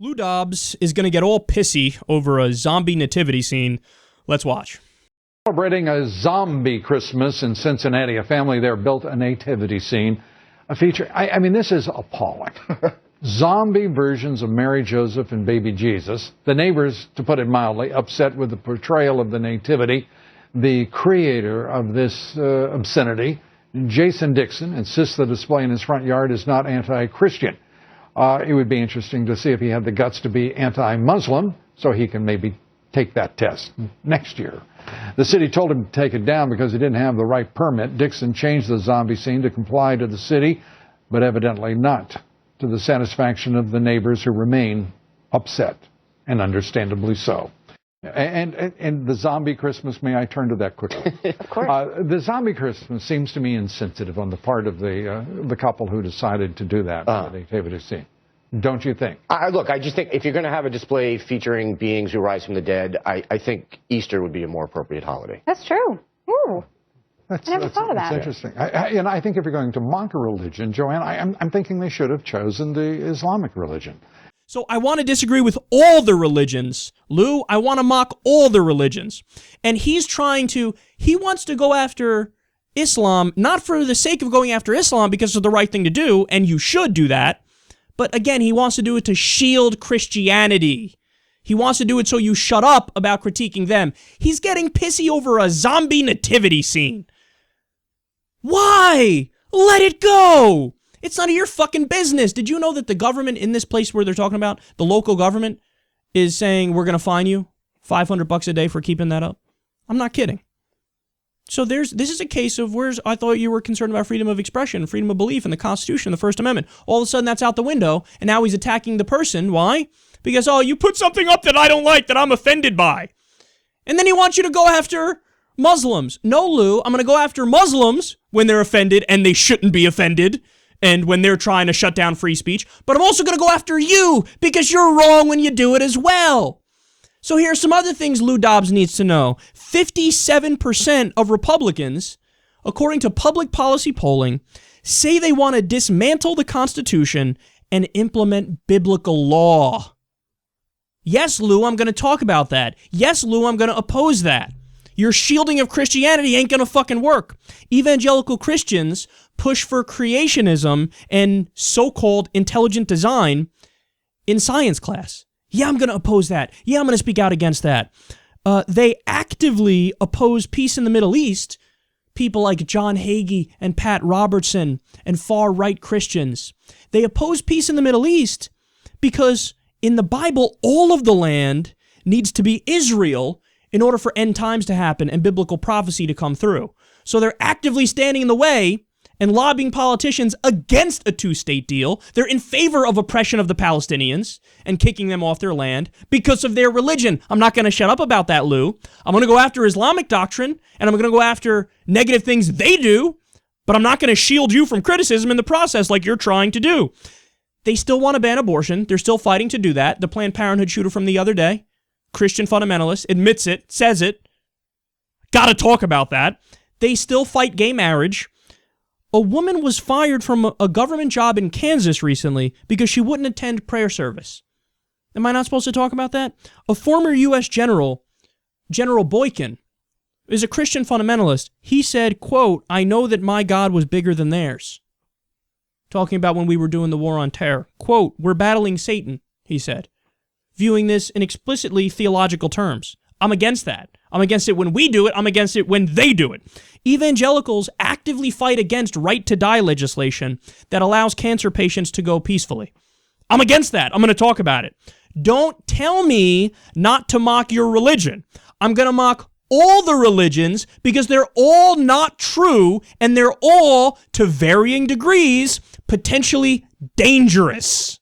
Lou Dobbs is going to get all pissy over a zombie nativity scene. Let's watch. Celebrating a zombie Christmas in Cincinnati, a family there built a nativity scene. A feature, I mean, this is appalling. Zombie versions of Mary, Joseph, and baby Jesus. The neighbors, to put it mildly, upset with the portrayal of the nativity. The creator of this obscenity, Jasen Dixon, insists the display in his front yard is not anti-Christian. It would be interesting to see if he had the guts to be anti-Muslim, so he can maybe take that test next year. The city told him to take it down because he didn't have the right permit. Dixon changed the zombie scene to comply to the city, but evidently not to the satisfaction of the neighbors who remain upset, and understandably so. And the zombie Christmas, may I turn to that quickly? Of course. The zombie Christmas seems to me insensitive on the part of the couple who decided to do that for the nativity scene. Don't you think? Look, I just think if you're going to have a display featuring beings who rise from the dead, I think Easter would be a more appropriate holiday. That's true. Ooh. I never thought of that. That's interesting. And I think if you're going to mock a religion, Joanne, I'm thinking they should have chosen the Islamic religion. So I want to disagree with all the religions. Lou, I want to mock all the religions. And he wants to go after Islam, not for the sake of going after Islam because it's the right thing to do, and you should do that. But again, he wants to do it to shield Christianity. He wants to do it so you shut up about critiquing them. He's getting pissy over a zombie nativity scene. Why? Let it go. It's none of your fucking business. Did you know that the government in this place where they're talking about, the local government, is saying we're going to fine you $500 a day for keeping that up? I'm not kidding. So this is a case of I thought you were concerned about freedom of expression, freedom of belief, and the Constitution, the First Amendment. All of a sudden that's out the window, and now he's attacking the person. Why? Because, you put something up that I don't like, that I'm offended by. And then he wants you to go after Muslims. No, Lou, I'm going to go after Muslims when they're offended, and they shouldn't be offended, and when they're trying to shut down free speech. But I'm also going to go after you, because you're wrong when you do it as well. So here are some other things Lou Dobbs needs to know. 57% of Republicans, according to public policy polling, say they want to dismantle the Constitution and implement biblical law. Yes, Lou, I'm going to talk about that. Yes, Lou, I'm going to oppose that. Your shielding of Christianity ain't going to fucking work. Evangelical Christians push for creationism and so-called intelligent design in science class. Yeah, I'm going to oppose that. Yeah, I'm going to speak out against that. They actively oppose peace in the Middle East. People like John Hagee and Pat Robertson and far-right Christians. They oppose peace in the Middle East because in the Bible, all of the land needs to be Israel in order for end times to happen and biblical prophecy to come through. So they're actively standing in the way and lobbying politicians against a two-state deal. They're in favor of oppression of the Palestinians and kicking them off their land because of their religion. I'm not going to shut up about that, Lou. I'm going to go after Islamic doctrine, and I'm going to go after negative things they do, but I'm not going to shield you from criticism in the process like you're trying to do. They still want to ban abortion. They're still fighting to do that. The Planned Parenthood shooter from the other day, Christian fundamentalist, admits it, says it. Got to talk about that. They still fight gay marriage. A woman was fired from a government job in Kansas recently because she wouldn't attend prayer service. Am I not supposed to talk about that? A former U.S. general, General Boykin, is a Christian fundamentalist. He said, quote, "I know that my God was bigger than theirs." Talking about when we were doing the war on terror. Quote, "We're battling Satan," he said, viewing this in explicitly theological terms. I'm against that. I'm against it when we do it. I'm against it when they do it. Evangelicals actively fight against right-to-die legislation that allows cancer patients to go peacefully. I'm against that. I'm going to talk about it. Don't tell me not to mock your religion. I'm going to mock all the religions because they're all not true and they're all, to varying degrees, potentially dangerous.